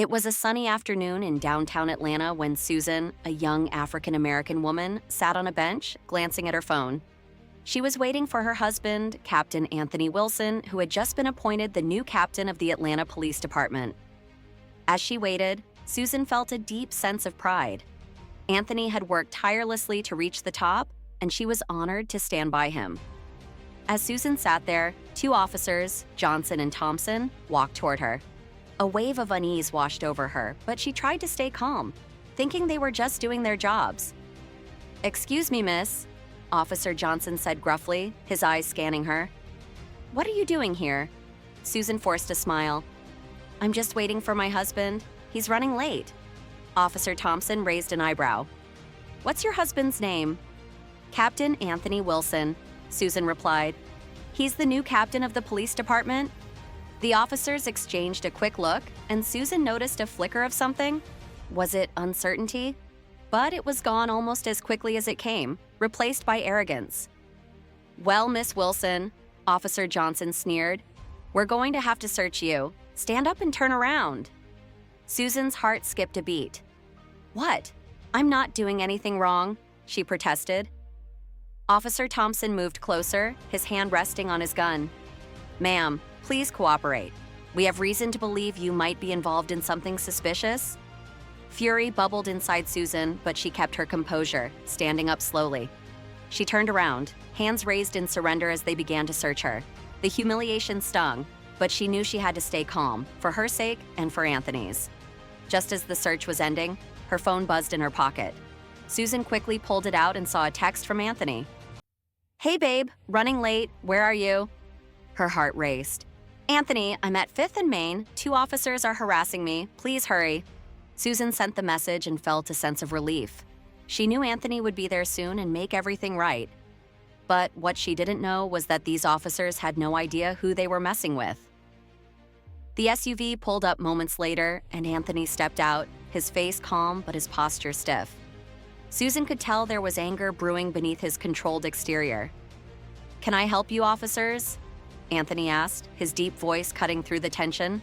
It was a sunny afternoon in downtown Atlanta when Susan, a young African American woman, sat on a bench, glancing at her phone. She was waiting for her husband, Captain Anthony Wilson, who had just been appointed the new captain of the Atlanta Police Department. As she waited, Susan felt a deep sense of pride. Anthony had worked tirelessly to reach the top, and she was honored to stand by him. As Susan sat there, two officers, Johnson and Thompson, walked toward her. A wave of unease washed over her, but she tried to stay calm, thinking they were just doing their jobs. "Excuse me, miss," Officer Johnson said gruffly, his eyes scanning her. "What are you doing here?" Susan forced a smile. "I'm just waiting for my husband. He's running late." Officer Thompson raised an eyebrow. "What's your husband's name?" "Captain Anthony Wilson," Susan replied. "He's the new captain of the police department." The officers exchanged a quick look, and Susan noticed a flicker of something. Was it uncertainty? But it was gone almost as quickly as it came, replaced by arrogance. "Well, Miss Wilson," Officer Johnson sneered, "we're going to have to search you. Stand up and turn around." Susan's heart skipped a beat. "What? I'm not doing anything wrong," she protested. Officer Thompson moved closer, his hand resting on his gun. "Ma'am, please cooperate. We have reason to believe you might be involved in something suspicious." Fury bubbled inside Susan, but she kept her composure, standing up slowly. She turned around, hands raised in surrender as they began to search her. The humiliation stung, but she knew she had to stay calm, for her sake and for Anthony's. Just as the search was ending, her phone buzzed in her pocket. Susan quickly pulled it out and saw a text from Anthony. "Hey babe, running late, where are you?" Her heart raced. "Anthony, I'm at 5th and Main. 2 officers are harassing me. Please hurry." Susan sent the message and felt a sense of relief. She knew Anthony would be there soon and make everything right. But what she didn't know was that these officers had no idea who they were messing with. The SUV pulled up moments later, and Anthony stepped out, his face calm but his posture stiff. Susan could tell there was anger brewing beneath his controlled exterior. "Can I help you, officers?" Anthony asked, his deep voice cutting through the tension.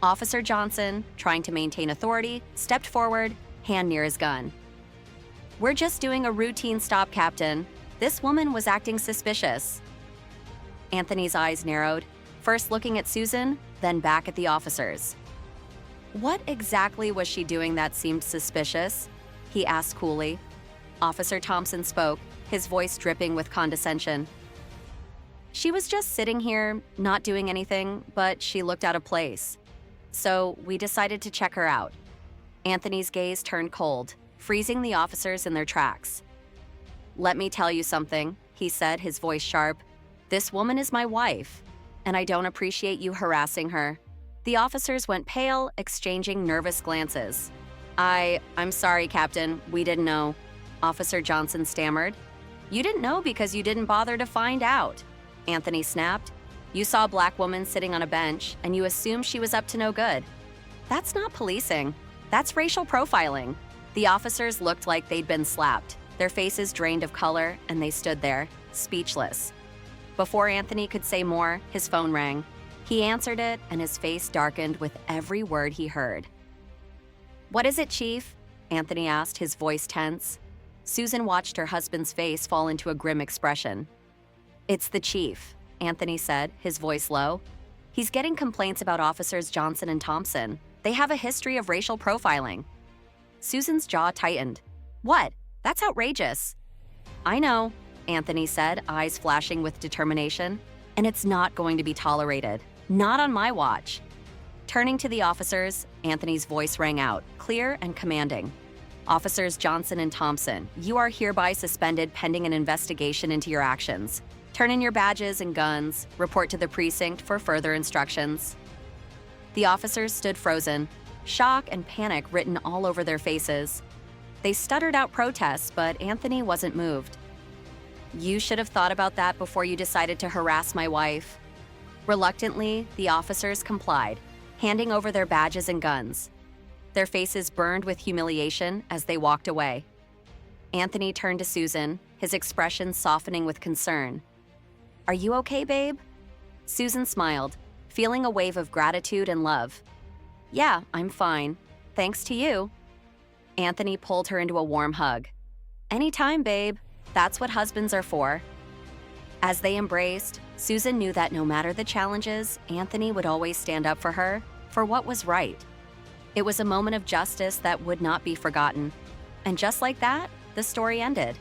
Officer Johnson, trying to maintain authority, stepped forward, hand near his gun. "We're just doing a routine stop, Captain. This woman was acting suspicious." Anthony's eyes narrowed, first looking at Susan, then back at the officers. "What exactly was she doing that seemed suspicious?" he asked coolly. Officer Thompson spoke, his voice dripping with condescension. "She was just sitting here, not doing anything, but she looked out of place. So we decided to check her out." Anthony's gaze turned cold, freezing the officers in their tracks. "Let me tell you something," he said, his voice sharp. "This woman is my wife, and I don't appreciate you harassing her." The officers went pale, exchanging nervous glances. I'm sorry, Captain, we didn't know," Officer Johnson stammered. "You didn't know because you didn't bother to find out," Anthony snapped. "You saw a black woman sitting on a bench, and you assumed she was up to no good. That's not policing. That's racial profiling." The officers looked like they'd been slapped, their faces drained of color, and they stood there, speechless. Before Anthony could say more, his phone rang. He answered it, and his face darkened with every word he heard. "What is it, Chief?" Anthony asked, his voice tense. Susan watched her husband's face fall into a grim expression. "It's the chief," Anthony said, his voice low. "He's getting complaints about Officers Johnson and Thompson. They have a history of racial profiling." Susan's jaw tightened. "What? That's outrageous." "I know," Anthony said, eyes flashing with determination. "And it's not going to be tolerated. Not on my watch." Turning to the officers, Anthony's voice rang out, clear and commanding. "Officers Johnson and Thompson, you are hereby suspended pending an investigation into your actions. Turn in your badges and guns, report to the precinct for further instructions." The officers stood frozen, shock and panic written all over their faces. They stuttered out protests, but Anthony wasn't moved. "You should have thought about that before you decided to harass my wife." Reluctantly, the officers complied, handing over their badges and guns. Their faces burned with humiliation as they walked away. Anthony turned to Susan, his expression softening with concern. "Are you okay, babe?" Susan smiled, feeling a wave of gratitude and love. Yeah, I'm fine. Thanks to you. Anthony pulled her into a warm hug. Anytime, babe. That's what husbands are for. As they embraced, Susan knew that no matter the challenges, Anthony would always stand up for her, for what was right. It was a moment of justice that would not be forgotten. And just like that, the story ended.